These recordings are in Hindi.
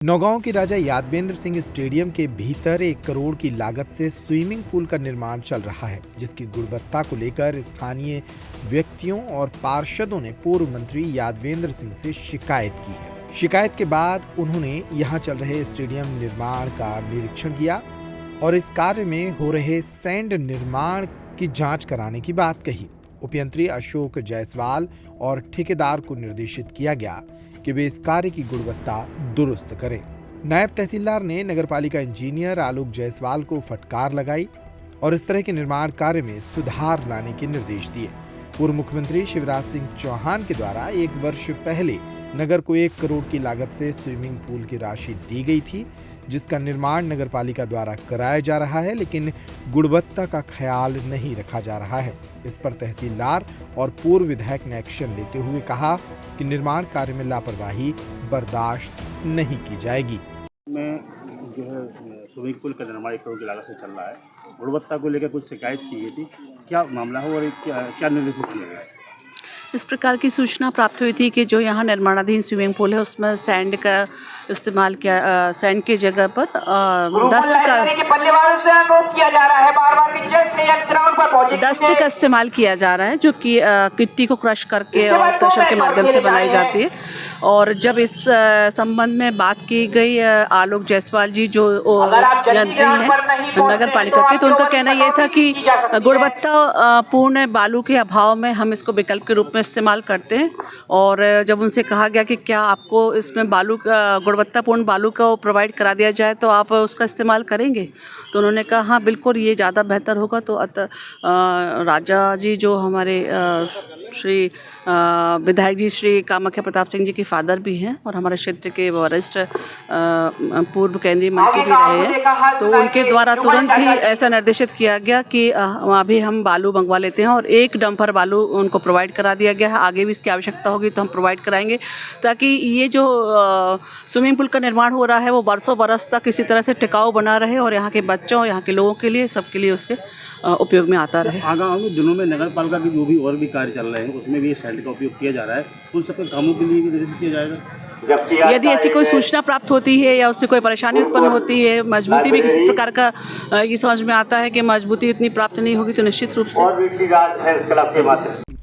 नौगांव के राजा यादवेंद्र सिंह स्टेडियम के भीतर 1 करोड़ की लागत से स्विमिंग पूल का निर्माण चल रहा है, जिसकी गुणवत्ता को लेकर स्थानीय व्यक्तियों और पार्षदों ने पूर्व मंत्री यादवेंद्र सिंह से शिकायत की है। शिकायत के बाद उन्होंने यहां चल रहे स्टेडियम निर्माण का निरीक्षण किया और इस कार्य में हो रहे सैंड निर्माण की जांच कराने की बात कही। उपयंत्री अशोक जायसवाल और ठेकेदार को निर्देशित किया गया कि वे इस कार्य की गुणवत्ता दुरुस्त करें। नायब तहसीलदार ने नगरपालिका इंजीनियर आलोक जायसवाल को फटकार लगाई और इस तरह के निर्माण कार्य में सुधार लाने के निर्देश दिए। पूर्व मुख्यमंत्री शिवराज सिंह चौहान के द्वारा 1 वर्ष पहले नगर को 1 करोड़ की लागत से स्विमिंग पूल की राशि दी गई थी, जिसका निर्माण नगरपालिका द्वारा कराया जा रहा है, लेकिन गुणवत्ता का ख्याल नहीं रखा जा रहा है। इस पर तहसीलदार और पूर्व विधायक ने एक्शन लेते हुए कहा कि निर्माण कार्य में लापरवाही बर्दाश्त नहीं की जाएगी। में जो है स्विमिंग पूल का निर्माण 1 करोड़ की लागत से चल रहा है, गुणवत्ता को लेकर कुछ शिकायत की गई थी, क्या मामला है और क्या निर्देशित किया गया है? इस प्रकार की सूचना प्राप्त हुई थी कि जो यहाँ निर्माणाधीन स्विमिंग पूल है उसमें सैंड का इस्तेमाल किया, सैंड की जगह पर डस्ट का इस्तेमाल किया जा रहा है, जो कि मिट्टी को क्रश करके और क्रशर के माध्यम से बनाई जाती है। और जब इस संबंध में बात की गई आलोक जायसवाल जी जो यंत्री हैं नगर पालिका के, तो उनका कहना यह था कि गुणवत्ता पूर्ण बालू के अभाव में हम इसको विकल्प के रूप में इस्तेमाल करते हैं। और जब उनसे कहा गया कि क्या आपको इसमें बालू का गुणवत्तापूर्ण बालू का प्रोवाइड करा दिया जाए तो आप उसका इस्तेमाल करेंगे, तो उन्होंने कहा हाँ बिल्कुल ये ज़्यादा बेहतर होगा। तो राजा जी जो हमारे श्री विधायक जी श्री कामाख्या प्रताप सिंह जी के फादर भी हैं और हमारे क्षेत्र के वरिष्ठ पूर्व केंद्रीय मंत्री भी रहे हैं, तो उनके द्वारा तुरंत ही ऐसा निर्देशित किया गया कि अभी हम बालू मंगवा लेते हैं और 1 डंपर बालू उनको प्रोवाइड करा दिया गया है। आगे भी इसकी आवश्यकता होगी तो हम प्रोवाइड कराएंगे, ताकि ये जो स्विमिंग पूल का निर्माण हो रहा है वो बरसों बरस तक इसी तरह से टिकाऊ बना रहे और यहाँ के बच्चों, यहाँ के लोगों के लिए, सबके लिए उसके उपयोग में आता रहे। आगामी दिनों में नगर पालिका के जो भी और भी कार्य चल रहे हैं उसमें भी सैंड का उपयोग किया जा रहा है, उन सबके कामों के लिए भी निर्देशित किया जाएगा। यदि ऐसी कोई सूचना प्राप्त होती है या उससे कोई परेशानी उत्पन्न होती है, मजबूती भी किसी प्रकार का ये समझ में आता है कि मजबूती इतनी प्राप्त नहीं होगी, तो निश्चित रूप से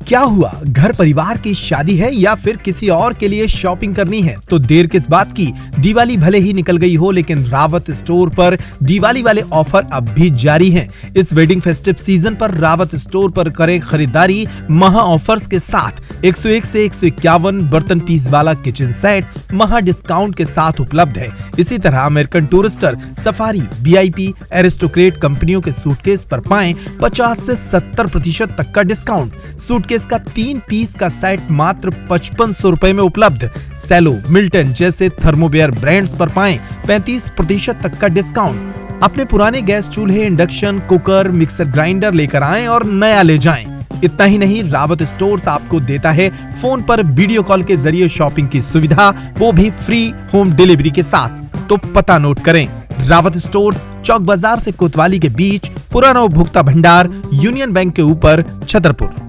क्या हुआ, घर परिवार की शादी है या फिर किसी और के लिए शॉपिंग करनी है तो देर किस बात की। दिवाली भले ही निकल गई हो, लेकिन रावत स्टोर पर दिवाली वाले ऑफर अब भी जारी हैं। इस वेडिंग फेस्टिव सीजन पर रावत स्टोर पर करें खरीदारी महा ऑफर्स के साथ। 101 से 151 बर्तन पीस वाला किचन सेट महा डिस्काउंट के साथ उपलब्ध है। इसी तरह American Tourister, Safari, VIP, Aristocrat कंपनियों के सूटकेस पर पाएं 50 से 70% तक का डिस्काउंट। सूटकेस का 3 पीस का सेट मात्र 5500 रुपए में उपलब्ध। सेलो, मिल्टन जैसे थर्मोवेयर ब्रांड्स पर पाएं 35% तक का डिस्काउंट। अपने पुराने गैस चूल्हे, इंडक्शन कुकर, मिक्सर ग्राइंडर लेकर आएं और नया ले जाएं। इतना ही नहीं, रावत स्टोर्स आपको देता है फोन पर वीडियो कॉल के जरिए शॉपिंग की सुविधा, वो भी फ्री होम डिलीवरी के साथ। तो पता नोट करें, रावत स्टोर्स, चौक बाजार से कोतवाली के बीच, पुराना उपभोक्ता भंडार, यूनियन बैंक के ऊपर, छतरपुर।